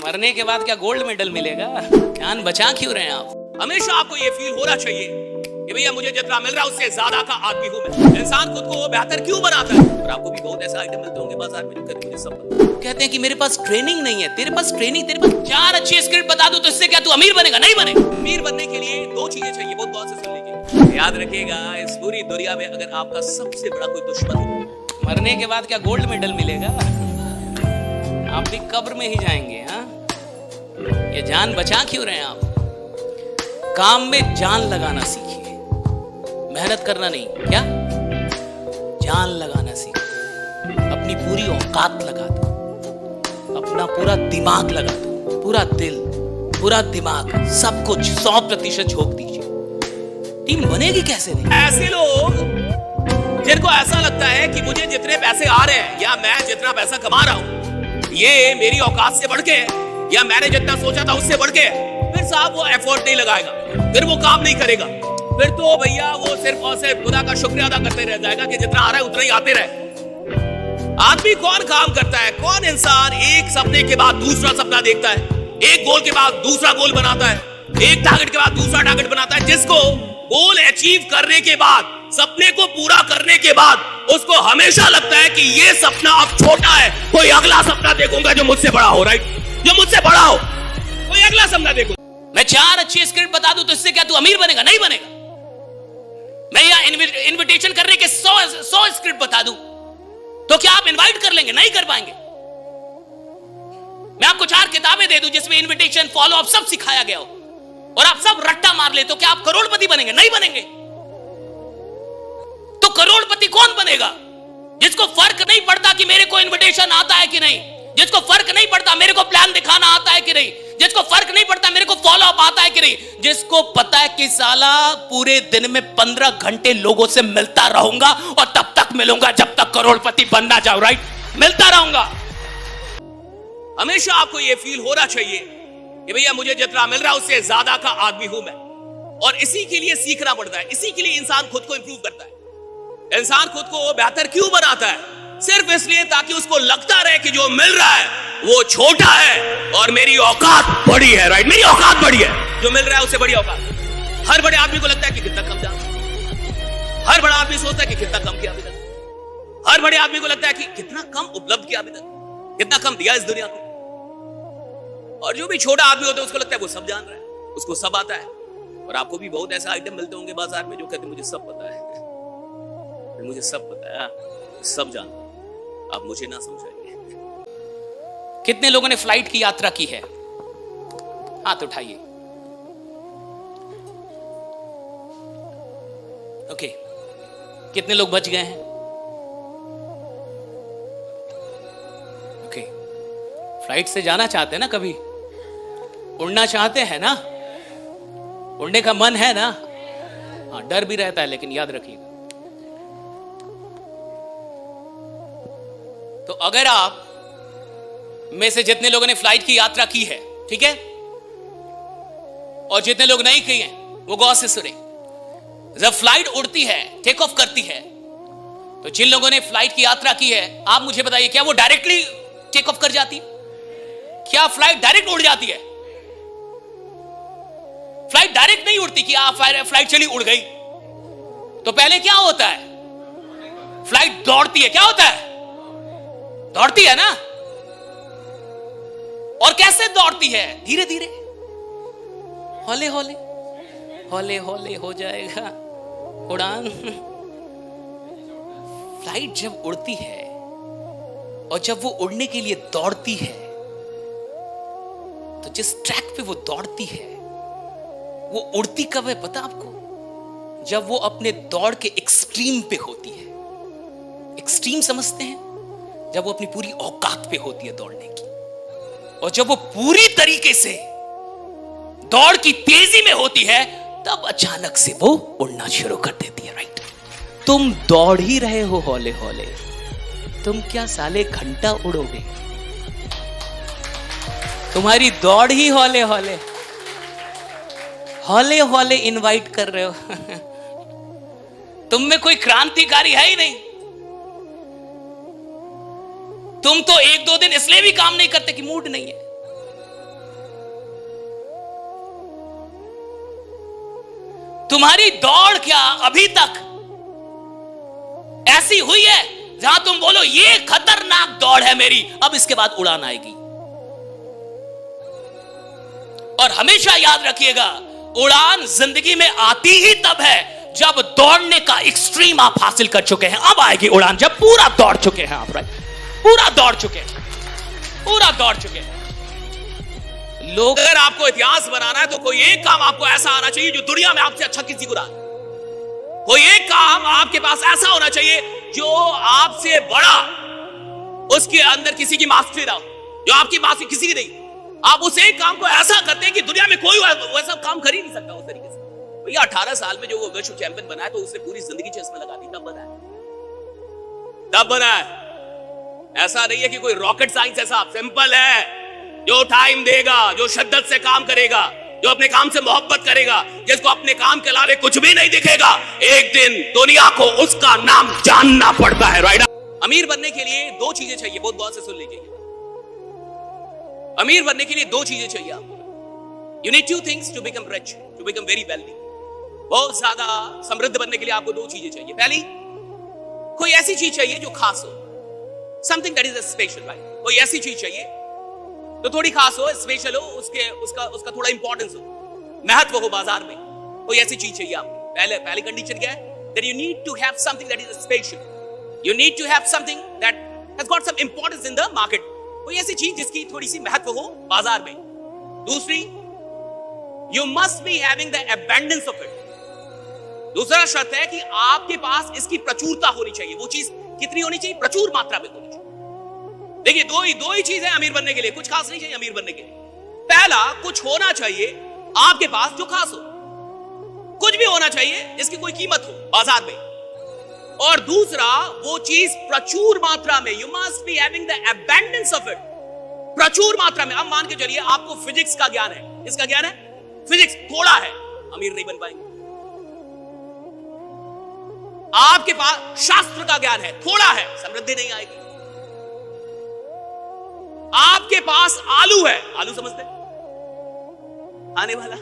मरने के बाद क्या गोल्ड मेडल मिलेगा? जान बचा क्यों रहे हैं आप? हमेशा आपको ये फील होना चाहिए कि भैया मुझे जितना मिल रहा है उससे ज्यादा का आदमी हूं मैं। इंसान खुद को बेहतर क्यों बनाता है? और आपको भी बहुत ऐसे आइटम मिलते होंगे बाजार में जो कहते मुझे सब पता है। कहते हैं कि मेरे पास ट्रेनिंग नहीं है। तेरे पास ट्रेनिंग, तेरे पास 4 अच्छी स्क्रिप्ट बता दो तो इससे क्या तू अमीर बनेगा? नहीं बनेगा। अमीर बनने के लिए 2 चीजें चाहिए, बहुत बहुत से सुन लीजिए। याद रखिएगा, इस पूरी दुनिया में अगर आपका सबसे बड़ा कोई दुश्मन हो, मरने के बाद क्या गोल्ड मेडल मिलेगा? आप भी कब्र में ही जाएंगे। हाँ, ये जान बचा क्यों रहे हैं आप? काम में जान लगाना सीखिए, मेहनत करना नहीं। क्या? जान लगाना सीखिए। अपनी पूरी औकात लगा दो, अपना पूरा दिमाग लगा दो, पूरा दिल, पूरा दिमाग, सब कुछ 100% झोंक दीजिए। टीम बनेगी कैसे नहीं? ऐसे लोग जिनको ऐसा लगता है कि मुझे जितने पैसे आ रहे हैं या मैं जितना पैसा कमा रहा हूं ये मेरी औकात से बढ़ के या मैंने जितना सोचा था उससे बढ़ के, फिर साहब वो एफर्ट नहीं लगाएगा, फिर वो काम नहीं करेगा, फिर तो भैया वो सिर्फ और सिर्फ खुदा का शुक्रिया अदा करते रह जाएगा कि जितना आ रहा है उतना ही आते रहे। आदमी कौन काम करता है? कौन इंसान एक सपने के बाद दूसरा सपना देखता है, एक गोल के बाद दूसरा गोल बनाता है, एक टारगेट के बाद दूसरा टारगेट बनाता है, जिसको गोल अचीव करने के बाद, सपने को पूरा करने के बाद उसको हमेशा लगता है कि ये सपना अब छोटा है, कोई अगला सपना देखूंगा जो मुझसे बड़ा हो। राइट, जो मुझसे बड़ा हो, कोई अगला सपना देखो। मैं 4 अच्छी स्क्रिप्ट बता दूं तो इससे क्या तू अमीर बनेगा? नहीं बनेगा। मैं यहाँ इनविटेशन करने के 100 स्क्रिप्ट बता दूं तो क्या आप इनवाइट कर लेंगे? नहीं कर पाएंगे। मैं आपको 4 किताबें दे दूं जिसमें इनविटेशन, फॉलो अप सब सिखाया गया हो और आप सब रट्टा मार ले तो क्या आप करोड़पति बनेंगे? नहीं बनेंगे। तो करोड़पति कौन बनेगा? जिसको फर्क नहीं पड़ता कि मेरे को इनविटेशन आता है कि नहीं, जिसको फर्क नहीं पड़ता मेरे को प्लान दिखाना आता है कि नहीं, जिसको फर्क नहीं पड़ता मेरे को फॉलो अप आता है कि नहीं, जिसको पता है कि साला पूरे दिन में 15 घंटे लोगों से मिलता रहूंगा और तब तक मिलूंगा जब तक करोड़पति बनना चाहूं। राइट, मिलता रहूंगा। हमेशा आपको यह फील होना चाहिए कि भैया मुझे जितना मिल रहा है उससे ज्यादा का आदमी हूं मैं। और इसी के लिए सीखना पड़ता है, इसी के लिए इंसान खुद को इंप्रूव करता है। इंसान खुद को बेहतर क्यों बनाता है? सिर्फ इसलिए ताकि उसको लगता रहे कि जो मिल रहा है वो छोटा है और मेरी औकात बड़ी है। राइट, मेरी औकात बड़ी है, जो मिल रहा है उससे बड़ी औकात। हर बड़े आदमी को लगता है कि कितना कम जाना, हर बड़ा आदमी सोचता है कि कितना कम किया अभी तक, हर बड़े आदमी को लगता है कि कितना कम उपलब्ध किया अभी तक, कितना कम दिया इस दुनिया को। और जो भी छोटा आदमी होता है उसको लगता है वो सब जान रहा है, उसको सब आता है। और आपको भी बहुत ऐसे आइटम मिलते होंगे बाजार में जो कहते मुझे सब पता है, मुझे सब पता है, सब जानता हूं, आप मुझे ना समझाइए। कितने लोगों ने फ्लाइट की यात्रा की है? हाथ उठाइए। ओके, कितने लोग बच गए हैं? ओके, फ्लाइट से जाना चाहते हैं ना, कभी उड़ना चाहते हैं ना, उड़ने का मन है ना? हाँ, डर भी रहता है लेकिन याद रखिएगा, तो अगर आप में से जितने लोगों ने फ्लाइट की यात्रा की है, ठीक है, और जितने लोग नहीं की हैं वो गौर से सुने। जब फ्लाइट उड़ती है, टेक ऑफ करती है, तो जिन लोगों ने फ्लाइट की यात्रा की है आप मुझे बताइए, क्या वो डायरेक्टली टेक ऑफ कर जाती है? क्या फ्लाइट डायरेक्ट उड़ जाती है? फ्लाइट डायरेक्ट नहीं उड़ती कि आप फ्लाइट चली उड़ गई। तो पहले क्या होता है? फ्लाइट दौड़ती है। क्या होता है? दौड़ती है ना। और कैसे दौड़ती है? धीरे धीरे, हौले हौले, हौले हौले हो जाएगा उड़ान। फ्लाइट जब उड़ती है और जब वो उड़ने के लिए दौड़ती है तो जिस ट्रैक पे वो दौड़ती है वो उड़ती कब है पता आपको? जब वो अपने दौड़ के एक्सट्रीम पे होती है। एक्सट्रीम समझते हैं? जब वो अपनी पूरी औकात पे होती है दौड़ने की, और जब वो पूरी तरीके से दौड़ की तेजी में होती है तब अचानक से वो उड़ना शुरू कर देती है। राइट, तुम दौड़ ही रहे हो हौले हौले, तुम क्या साले घंटा उड़ोगे? तुम्हारी दौड़ ही हौले हौले, हौले हौले इनवाइट कर रहे हो। तुम में कोई क्रांतिकारी है ही नहीं। तुम तो 1-2 दिन इसलिए भी काम नहीं करते कि मूड नहीं है। तुम्हारी दौड़ क्या अभी तक ऐसी हुई है जहां तुम बोलो ये खतरनाक दौड़ है मेरी, अब इसके बाद उड़ान आएगी? और हमेशा याद रखिएगा, उड़ान जिंदगी में आती ही तब है जब दौड़ने का एक्सट्रीम आप हासिल कर चुके हैं। अब आएगी उड़ान जब पूरा दौड़ चुके हैं आप, राइट? पूरा दौड़ चुके हैं, पूरा दौड़ चुके हैं लोग। अगर आपको इतिहास बनाना है तो कोई एक काम आपको ऐसा आना चाहिए जो दुनिया में आपसे अच्छा किसी को ना। कोई एक काम आपके पास ऐसा होना चाहिए जो आपसे बड़ा उसके अंदर किसी की मास्टरी ना हो, जो आपकी मास्टरी किसी की नहीं। आप उस एक काम को ऐसा करते हैं कि दुनिया में कोई वैसा काम कर ही नहीं सकता उस तरीके से। भैया 18 साल में जो वो विश्व चैंपियन बना है तो उसने पूरी जिंदगी चेस में लगा दी, तब बना है, तब बना है। ऐसा नहीं है कि कोई रॉकेट साइंस ऐसा सिंपल है। जो टाइम देगा, जो शिद्दत से काम करेगा, जो अपने काम से मोहब्बत करेगा, जिसको अपने काम के अलावा कुछ भी नहीं दिखेगा, एक दिन दुनिया को उसका नाम जानना पड़ता है, राइट? अमीर बनने के लिए दो चीजें चाहिए, बहुत बहुत से सुन लीजिए। अमीर बनने के लिए दो चीजें चाहिए आपको। You need two things to become rich, to become very wealthy. बहुत ज्यादा समृद्ध बनने के लिए आपको दो चीजें चाहिए। पहली, कोई ऐसी चीज चाहिए जो खास हो, something that is special, right? कोई ऐसी चीज चाहिए तो थोड़ी खास हो, स्पेशल हो, उसका थोड़ा इंपॉर्टेंस हो, महत्व हो बाजार में। कोई ऐसी चीज चाहिए आपको। पहली कंडीशन क्या है? That you need to have something that is special. You need to have something that has got some importance in the market. कोई ऐसी चीज जिसकी थोड़ी सी महत्व हो बाजार में। दूसरी, you must be having the abundance of it. दूसरा शर्त है कि आपके पास इसकी प्रचुरता होनी चाहिए। वो चीज कितनी होनी चाहिए? प्रचुर मात्रा में होनी चाहिए। देखिए, दो ही चीज है अमीर बनने के लिए। कुछ खास नहीं चाहिए अमीर बनने के लिए। पहला, कुछ होना चाहिए आपके पास जो खास हो। कुछ भी होना चाहिए जिसकी कोई कीमत हो बाजार में। और दूसरा, वो चीज प्रचुर मात्रा में। You must be having the abundance of it. प्रचुर मात्रा में। अब मान के चलिए आपको फिजिक्स का ज्ञान है। किसका ज्ञान है? फिजिक्स थोड़ा है, अमीर नहीं बन पाएंगे। आपके पास शास्त्र का ज्ञान है, थोड़ा है, समृद्धि नहीं आएगी। आपके पास आलू है, आलू समझते खाने वाला,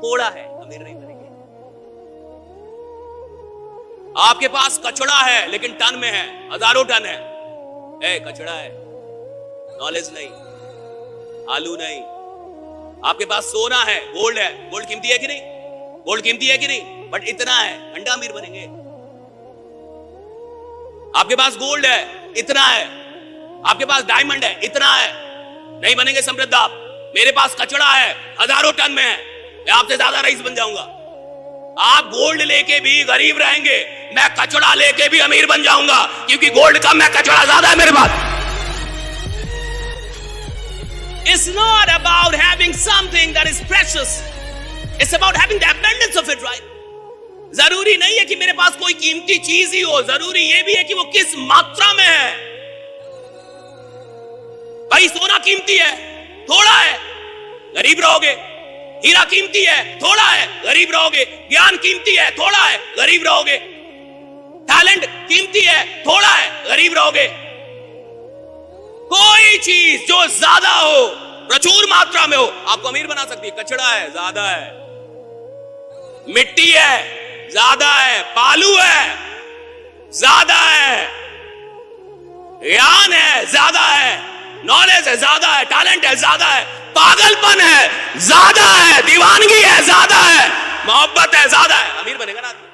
थोड़ा है, अमीर नहीं बनेंगे। आपके पास कचड़ा है लेकिन टन में है, हजारों टन है, कचड़ा है, नॉलेज नहीं, आलू नहीं। आपके पास सोना है, गोल्ड है, गोल्ड कीमती है कि नहीं? गोल्ड कीमती है कि नहीं? बट इतना है, घंटा अमीर बनेंगे। आपके पास गोल्ड है, इतना है। आपके पास डायमंड है, इतना है, नहीं बनेंगे समृद्ध आप। मेरे पास कचड़ा है, हजारों टन में है, मैं आपसे ज्यादा रईस बन जाऊंगा। आप गोल्ड लेके भी गरीब रहेंगे, मैं कचड़ा लेके भी अमीर बन जाऊंगा, क्योंकि गोल्ड कम है, कचड़ा ज्यादा है मेरे पास। It's not about having something that is precious. It's about having the abundance of it, right? जरूरी नहीं है कि मेरे पास कोई कीमती चीज ही हो, जरूरी ये भी है कि वो किस मात्रा में है। भाई सोना कीमती है, थोड़ा है, गरीब रहोगे। हीरा कीमती है, थोड़ा है, गरीब रहोगे। ज्ञान कीमती है, थोड़ा है, गरीब रहोगे। टैलेंट कीमती है, थोड़ा है, गरीब रहोगे। कोई चीज जो ज्यादा हो, प्रचुर मात्रा में हो, आपको अमीर बना सकती है। कचड़ा है, ज्यादा है। मिट्टी है, ज्यादा है। बालू है, ज्यादा है। ज्ञान है, ज्यादा है। नॉलेज है, ज्यादा है। टैलेंट है, ज्यादा है। पागलपन है, ज्यादा है। दीवानगी है, ज्यादा है। मोहब्बत है, ज्यादा है। अमीर बनेगा ना आदमी।